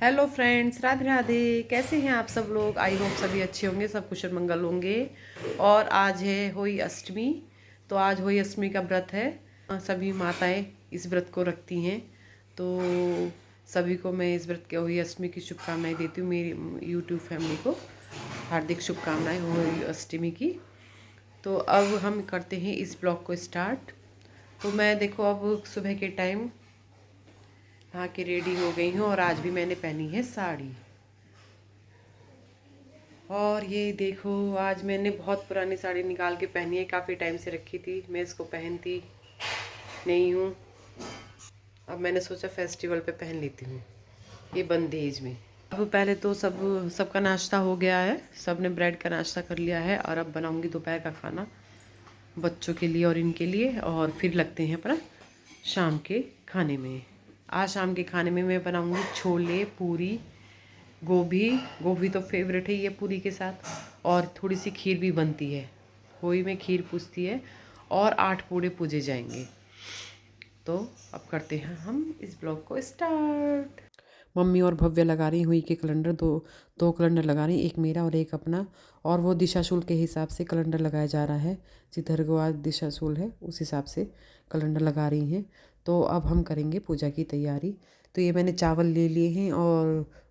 Hello friends, Radhe Radhe. कैसे हैं आप सब लोग? आई होप सभी अच्छे होंगे, सब कुशल मंगल होंगे। और आज है होई अष्टमी। तो आज होई अष्टमी का व्रत है। सभी माताएं इस व्रत को रखती हैं। तो सभी को मैं इस व्रत के होई अष्टमी की शुभकामनाएं देती हूँ। मेरी यूट्यूब फैमिली को हार्दिक शुभकामनाएं होई अष्टमी की। तो अब हम करते हैं इस ब्लॉग को स्टार्ट। तो मैं देखो अब सुबह के टाइम नहा के रेडी हो गई हूँ और आज भी मैंने पहनी है साड़ी। और ये देखो आज मैंने बहुत पुरानी साड़ी निकाल के पहनी है, काफ़ी टाइम से रखी थी, मैं इसको पहनती नहीं हूँ। अब मैंने सोचा फेस्टिवल पे पहन लेती हूँ ये बंदेज में। अब पहले तो सबका नाश्ता हो गया है, सब ने ब्रेड का नाश्ता कर लिया है और अब बनाऊँगी दोपहर का खाना बच्चों के लिए और इनके लिए। और फिर लगते हैं अपना शाम के खाने में। आज शाम के खाने में मैं बनाऊँगी छोले, पूरी, गोभी। गोभी तो फेवरेट है ये पूरी के साथ। और थोड़ी सी खीर भी बनती है, होई में खीर पूजती है और 8 पूड़े पूजे जाएंगे। तो अब करते हैं हम इस ब्लॉग को स्टार्ट। मम्मी और भव्य लगा रही हुई के कैलेंडर, दो दो कैलेंडर लगा रही, एक मेरा और एक अपना। और वो दिशाशूल के हिसाब से कैलेंडर लगाया जा रहा है, जिधर को आज दिशाशूल है उस हिसाब से कैलेंडर लगा रही हैं। तो अब हम करेंगे पूजा की तैयारी। तो ये मैंने चावल ले लिए हैं और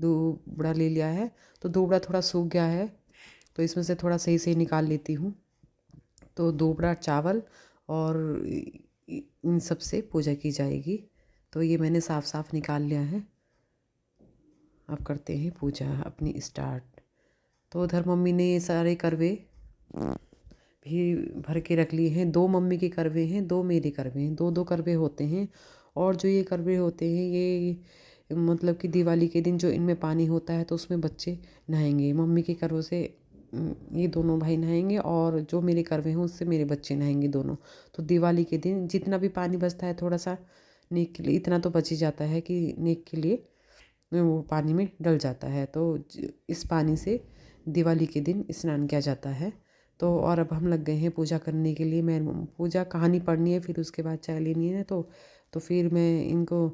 दूबड़ा ले लिया है। तो दूबड़ा थोड़ा सूख गया है तो इसमें से थोड़ा सही से निकाल लेती हूँ। तो दूबड़ा चावल और इन सब से पूजा की जाएगी। तो ये मैंने साफ साफ निकाल लिया है। अब करते हैं पूजा अपनी स्टार्ट। तो उधर मम्मी ने ये सारे करवे भी भर के रख लिए हैं। 2 मम्मी के करवे हैं, 2 मेरे करवे हैं, 2-2 करवे होते हैं। और जो ये करवे होते हैं ये मतलब कि दिवाली के दिन जो इनमें पानी होता है तो उसमें बच्चे नहाएंगे। मम्मी के करवों से ये दोनों भाई नहाएंगे और जो मेरे करवे हैं उससे मेरे बच्चे नहाएंगे दोनों। तो दिवाली के दिन जितना भी पानी बचता है थोड़ा सा नेक के लिए, इतना तो बच ही जाता है कि नेक के लिए वो पानी में डल जाता है। तो इस पानी से दिवाली के दिन स्नान किया जाता है। तो और अब हम लग गए हैं पूजा करने के लिए। मैं पूजा कहानी पढ़नी है, फिर उसके बाद चाय लेनी है। तो फिर मैं इनको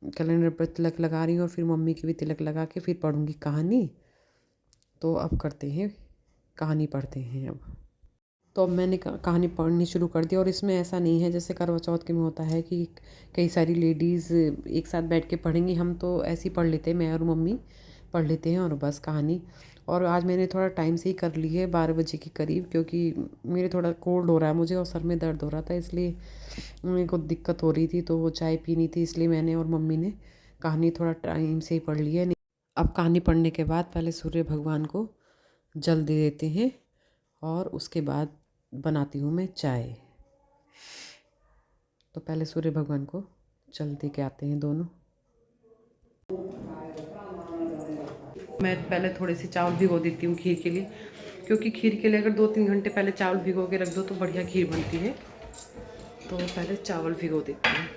कैलेंडर पर तिलक लगा रही हूँ और फिर मम्मी की भी तिलक लगा के फिर पढ़ूँगी कहानी। तो अब करते हैं कहानी, पढ़ते हैं अब। तो अब मैंने कहानी पढ़नी शुरू कर दी। और इसमें ऐसा नहीं है जैसे करवा चौथ के में होता है कि कई सारी लेडीज़ एक साथ बैठ के पढ़ेंगी। हम तो ऐसे ही पढ़ लेते हैं, मैं और मम्मी पढ़ लेते हैं और बस कहानी। और आज मैंने थोड़ा टाइम से ही कर ली है, 12 बजे के करीब, क्योंकि मेरे थोड़ा कोल्ड हो रहा है मुझे और सर में दर्द हो रहा था, इसलिए मेरे को दिक्कत हो रही थी। तो वो चाय पीनी थी, इसलिए मैंने और मम्मी ने कहानी थोड़ा टाइम से ही पढ़ ली है। अब कहानी पढ़ने के बाद पहले सूर्य भगवान को जल दे देते हैं और उसके बाद बनाती हूँ मैं चाय। तो पहले सूर्य भगवान को जल दे के आते हैं दोनों। मैं पहले थोड़े से चावल भिगो देती हूँ खीर के लिए, क्योंकि खीर के लिए अगर 2-3 घंटे पहले चावल भिगो के रख दो तो बढ़िया खीर बनती है। तो पहले चावल भिगो देती हूँ।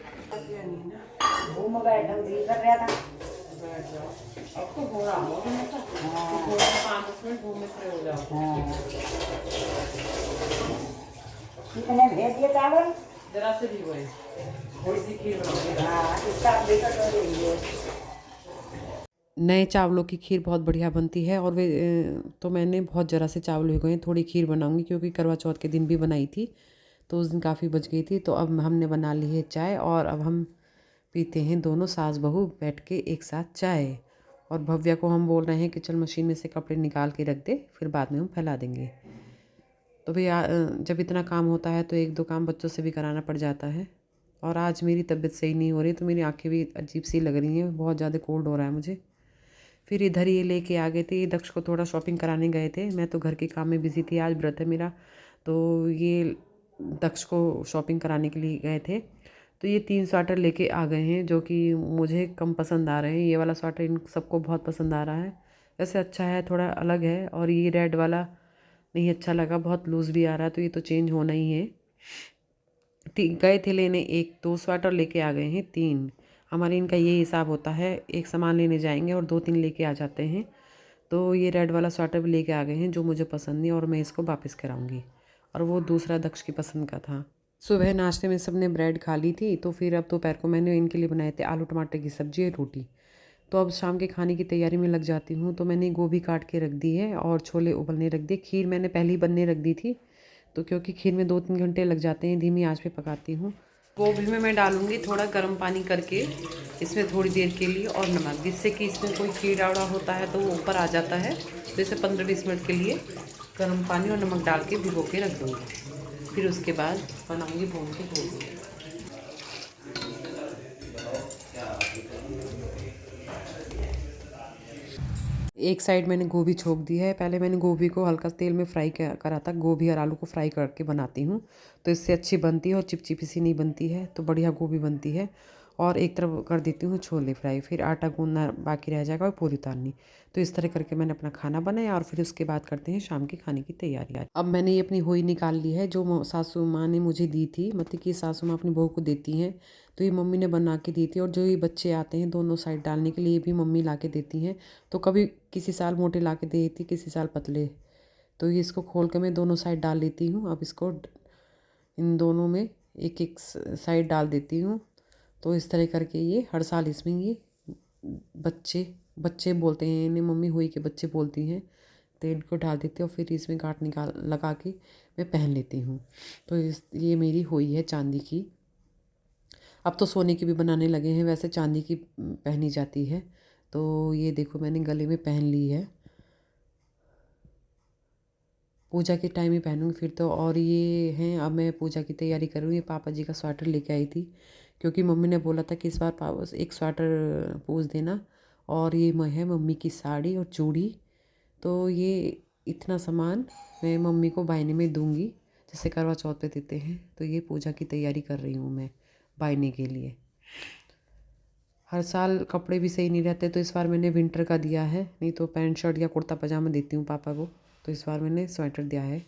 भेज दिए चावल जरा से भिगोए, थोड़ी सी खीर बनाऊंगी। हाँ इसका बेटा तो देंगे। नए चावलों की खीर बहुत बढ़िया बनती है। और वे तो मैंने बहुत ज़रा से चावल भिगोए, थोड़ी खीर बनाऊंगी क्योंकि करवा चौथ के दिन भी बनाई थी तो उस दिन काफ़ी बच गई थी। तो अब हमने बना ली है चाय और अब हम पीते हैं दोनों सास बहू बैठ के एक साथ चाय। और भव्या को हम बोल रहे हैं कि चल मशीन में से कपड़े निकाल के रख दे, फिर बाद में हम फैला देंगे। तो भैया जब इतना काम होता है तो 1-2 काम बच्चों से भी कराना पड़ जाता है। और आज मेरी तबीयत सही नहीं हो रही तो मेरी आंखें भी अजीब सी लग रही हैं, बहुत ज़्यादा कोल्ड हो रहा है मुझे। फिर इधर ये लेके आ गए थे, ये दक्ष को थोड़ा शॉपिंग कराने गए थे। मैं तो घर के काम में बिज़ी थी, आज व्रत है मेरा। तो ये दक्ष को शॉपिंग कराने के लिए गए थे। तो ये 3 स्वेटर लेके आ गए हैं जो कि मुझे कम पसंद आ रहे हैं। ये वाला स्वेटर इन सबको बहुत पसंद आ रहा है, वैसे अच्छा है, थोड़ा अलग है। और ये रेड वाला नहीं अच्छा लगा, बहुत लूज़ भी आ रहा है, तो ये तो चेंज होना ही है। गए थे लेने, 1-2 स्वेटर लेके आ गए हैं 3। हमारे इनका ये हिसाब होता है, एक सामान लेने जाएंगे और 2-3 लेके आ जाते हैं। तो ये रेड वाला स्वेटर भी लेके आ गए हैं जो मुझे पसंद नहीं और मैं इसको वापस कराऊंगी। और वो दूसरा दक्ष की पसंद का था। सुबह नाश्ते में सबने ब्रेड खा ली थी तो फिर अब दोपहर को मैंने इनके लिए बनाए थे आलू टमाटर की सब्जी और रोटी। तो अब शाम के खाने की तैयारी में लग जाती हूँ। तो मैंने गोभी काट के रख दी है और छोले उबलने रख दिए। खीर मैंने पहले ही बनने रख दी थी, तो क्योंकि खीर में 2-3 घंटे लग जाते हैं, धीमी आंच पे पकाती हूँ। गोभी में मैं डालूँगी थोड़ा गर्म पानी करके इसमें थोड़ी देर के लिए और नमक, जिससे कि इसमें कोई कीड़ा होता है तो वो ऊपर आ जाता है। तो इसे 15-20 मिनट के लिए गर्म पानी और नमक डाल के भिगो के रख दूँगी। फिर उसके बाद बनाऊँगी भून के गोभी। एक साइड मैंने गोभी छोक दी है। पहले मैंने गोभी को हल्का तेल में फ्राई करा था। गोभी और आलू को फ्राई करके बनाती हूँ, तो इससे अच्छी बनती है और चिपचिपी सी नहीं बनती है, तो बढ़िया गोभी बनती है। और एक तरफ कर देती हूँ छोले फ्राई, फिर आटा गूंदना बाकी रह जाएगा और पूरी उतारनी। तो इस तरह करके मैंने अपना खाना बनाया और फिर उसके बाद करते हैं शाम के खाने की तैयारी। अब मैंने ये अपनी होई निकाल ली है, जो सासू माँ ने मुझे दी थी, मतलब कि सासू माँ अपनी बहू को देती हैं, तो ये मम्मी ने बना के दी थी। और जो ये बच्चे आते हैं दोनों साइड डालने के लिए, ये भी मम्मी ला के देती हैं। तो कभी किसी साल मोटे ला के देती, किसी साल पतले। तो ये इसको खोल के मैं दोनों साइड डाल लेती हूँ। अब इसको इन दोनों में एक एक साइड डाल देती हूँ। तो इस तरह करके ये हर साल इसमें ये बच्चे बोलते हैं इन्हें, मम्मी हुई के बच्चे बोलती हैं। तो इनको डाल देती हूँ, फिर इसमें गांठ निकाल लगा के मैं पहन लेती हूँ। तो ये मेरी हुई है चांदी की। अब तो सोने की भी बनाने लगे हैं, वैसे चांदी की पहनी जाती है। तो ये देखो मैंने गले में पहन ली है, पूजा के टाइम ही पहनूंगी फिर तो। और ये हैं, अब मैं पूजा की तैयारी करूँगी। ये पापा जी का स्वेटर लेके आई थी, क्योंकि मम्मी ने बोला था कि इस बार एक स्वेटर पूछ देना। और ये है मम्मी की साड़ी और चूड़ी। तो ये इतना सामान मैं मम्मी को बायने में दूंगी, जैसे करवा चौथ पे देते हैं। तो ये पूजा की तैयारी कर रही हूँ मैं बायने के लिए। हर साल कपड़े भी सही नहीं रहते, तो इस बार मैंने विंटर का दिया है, नहीं तो पैंट शर्ट या कुर्ता पजामा देती हूँ पापा को। तो इस बार मैंने स्वेटर दिया है।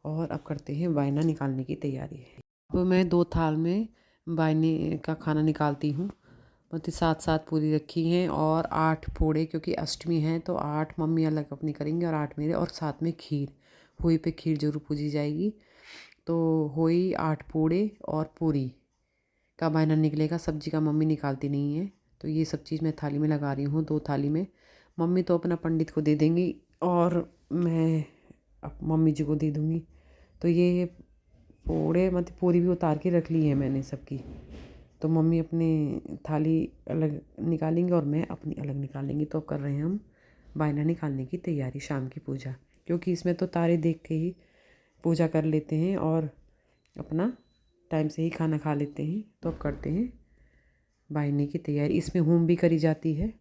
और अब करते हैं बायना निकालने की तैयारी। अब मैं 2 थाल में बायने का खाना निकालती हूँ। मतलब 7-7 पूरी रखी हैं और 8 पूड़े, क्योंकि अष्टमी है तो 8 मम्मी अलग अपनी करेंगी और 8 मेरे, और साथ में खीर। होई पे खीर जरूर पूजी जाएगी। तो होई 8 पूड़े और पूरी का बायना निकलेगा। सब्जी का मम्मी निकालती नहीं है। तो ये सब चीज़ मैं थाली में लगा रही हूँ, 2 थाली में। मम्मी तो अपना पंडित को दे देंगी और मैं अब मम्मी जी को दे दूँगी। तो ये पूड़े मतलब पूरी भी उतार के रख ली है मैंने सबकी। तो मम्मी अपनी थाली अलग निकालेंगे और मैं अपनी अलग निकालेंगी। तो अब कर रहे हैं हम बायना निकालने की तैयारी, शाम की पूजा। क्योंकि इसमें तो तारे देख के ही पूजा कर लेते हैं और अपना टाइम से ही खाना खा लेते हैं। तो अब करते हैं बायने की तैयारी। इसमें होम भी करी जाती है,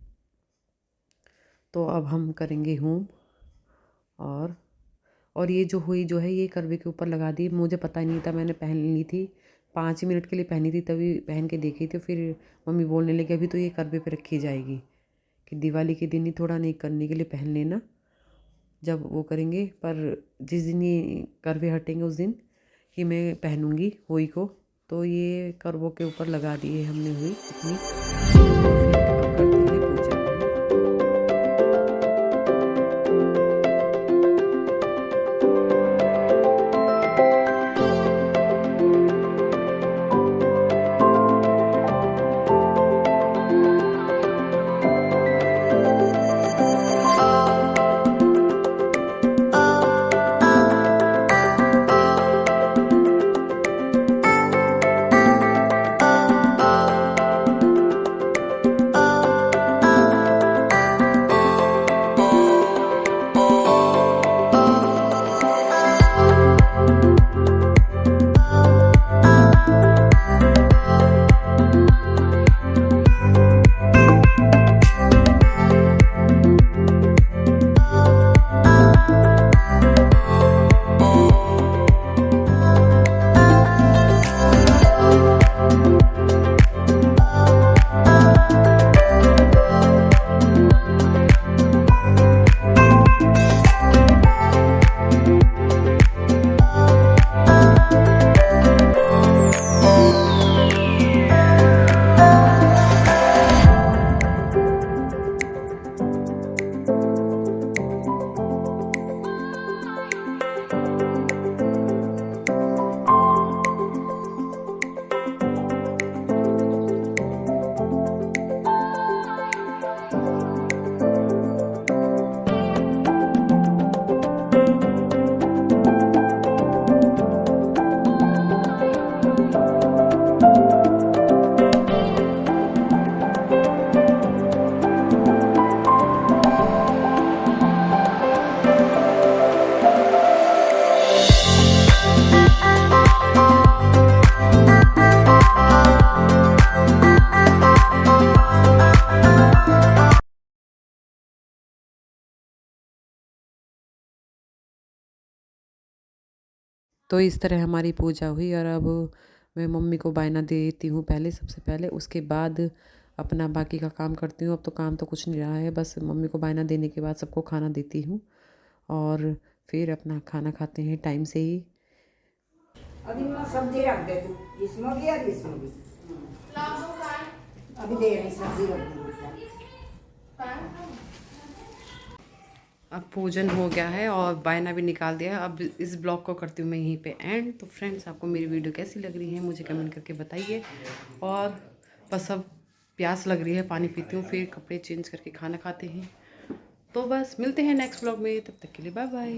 तो अब हम करेंगे होम। और ये जो हुई जो है ये करवे के ऊपर लगा दी। मुझे पता ही नहीं था, मैंने पहन ली थी 5 मिनट के लिए पहनी थी, तभी पहन के देखी थी। फिर मम्मी बोलने लगी अभी तो ये करवे पे रखी जाएगी, कि दिवाली के दिन ही थोड़ा नहीं करने के लिए पहन लेना, जब वो करेंगे। पर जिस दिन ये करवे हटेंगे उस दिन ही मैं पहनूंगी हुई को। तो ये करवों के ऊपर लगा दिए हमने हुई अपनी। फिर अब करते हैं पूजा। तो इस तरह हमारी पूजा हुई और अब मैं मम्मी को बायना देती हूँ पहले, सबसे पहले, उसके बाद अपना बाकी का काम करती हूँ। अब तो काम तो कुछ नहीं रहा है, बस मम्मी को बायना देने के बाद सबको खाना देती हूँ और फिर अपना खाना खाते हैं टाइम से ही। अभी मैं सब्जी रख दे तू, इसमें भी और इसमें भी। अभी दे रही सब्जी रख दी। अब पूजन हो गया है और बायना भी निकाल दिया है। अब इस ब्लॉग को करती हूँ मैं यहीं पे एंड। तो फ्रेंड्स, आपको मेरी वीडियो कैसी लग रही है मुझे कमेंट करके बताइए। और बस अब प्यास लग रही है, पानी पीती हूँ, फिर कपड़े चेंज करके खाना खाते हैं। तो बस मिलते हैं नेक्स्ट ब्लॉग में, तब तक के लिए बाय बाय।